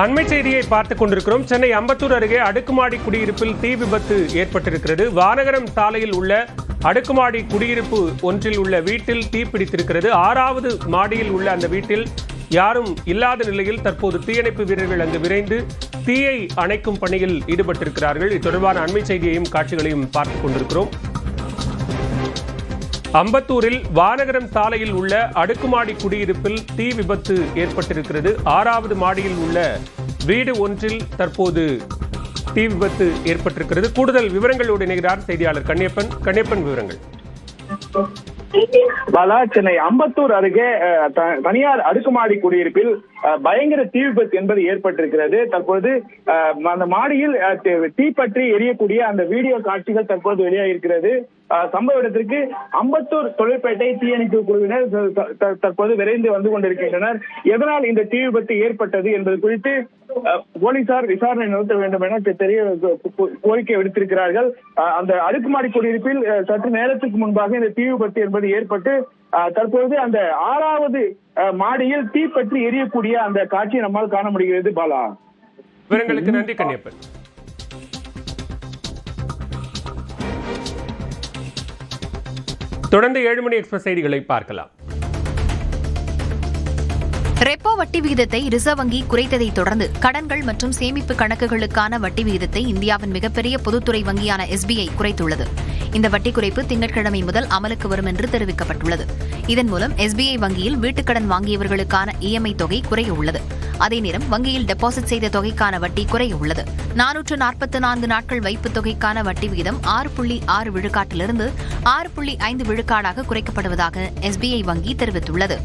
அண்மை செய்தியை பார்த்துக் கொண்டிருக்கிறோம். சென்னை அம்பத்தூர் அருகே அடுக்குமாடி குடியிருப்பில் தீ விபத்து ஏற்பட்டிருக்கிறது. வானகரம் சாலையில் உள்ள அடுக்குமாடி குடியிருப்பு ஒன்றில் உள்ள வீட்டில் தீ பிடித்திருக்கிறது. 6வது மாடியில் உள்ள அந்த வீட்டில் யாரும் இல்லாத நிலையில் தற்போது தீயணைப்பு வீரர்கள் அங்கு விரைந்து தீயை அணைக்கும் பணியில் ஈடுபட்டிருக்கிறார்கள். இது தொடர்பான அண்மை செய்தியையும் காட்சிகளையும் பார்த்துக் கொண்டிருக்கிறோம். அம்பத்தூரில் வானகரம் சாலையில் உள்ள அடுக்குமாடி குடியிருப்பில் தீ விபத்து ஏற்பட்டிருக்கிறது. 6வது மாடியில் உள்ள வீடு ஒன்றில் தற்போது தீ விபத்து ஏற்பட்டிருக்கிறது. கூடுதல் விவரங்களோடு இணைகிறார் செய்தியாளர் கண்ணியப்பன். விவரங்கள். பாலா, சென்னை அம்பத்தூர் அருகே தனியார் அடுக்குமாடி குடியிருப்பில் பயங்கர தீ விபத்து என்பது ஏற்பட்டிருக்கிறது. தற்போது அந்த மாடியில் தீப்பற்றி எரியக்கூடிய அந்த வீடியோ காட்சிகள் தற்போது வெளியாகிருக்கிறது. சம்பவ இடத்திற்கு அம்பத்தூர் தொழிற்பேட்டை தீயணைப்பு குழுவினர் தற்போது விரைந்து வந்து கொண்டிருக்கின்றனர். எதனால் இந்த தீ விபத்து ஏற்பட்டது என்பது குறித்து போலீசார் விசாரணை நடத்த வேண்டும் என தெரிய கோரிக்கை விடுத்திருக்கிறார்கள். அந்த அடுக்குமாடி குடியிருப்பில் சற்று நேரத்துக்கு முன்பாக இந்த தீ விபத்து என்பது ஏற்பட்டு தற்போது அந்த 6வது மாடியில் தீப்பற்றி எரியக்கூடிய அந்த காட்சியை நம்மால் காண முடிகிறது. பாலா, விவரங்களுக்கு நன்றி கண்ணியப்பன். தொடர்ந்து 7 மணி எக்ஸ்பிரஸ் செய்திகளை பார்க்கலாம். ரெப்போ வட்டி விகிதத்தை ரிசர்வ் வங்கி குறைத்ததை தொடர்ந்து கடன்கள் மற்றும் சேமிப்பு கணக்குகளுக்கான வட்டி விகிதத்தை இந்தியாவின் மிகப்பெரிய பொதுத்துறை வங்கியான SBI குறைத்துள்ளது. இந்த வட்டி குறைப்பு திங்கட்கிழமை முதல் அமலுக்கு வரும் என்று தெரிவிக்கப்பட்டுள்ளது. இதன் மூலம் SBI வங்கியில் வீட்டுக்கடன் வாங்கியவர்களுக்கான EMI தொகை குறைய உள்ளது. அதே நேரம் வங்கியில் டெபாசிட் செய்த தொகைக்கான வட்டி குறைய உள்ளது. 444 நாட்கள் வைப்பு தொகைக்கான வட்டி விகிதம் 6.6 விழுக்காட்டிலிருந்து 6.5 விழுக்காடாக குறைக்கப்படுவதாக SBI வங்கி தெரிவித்துள்ளது.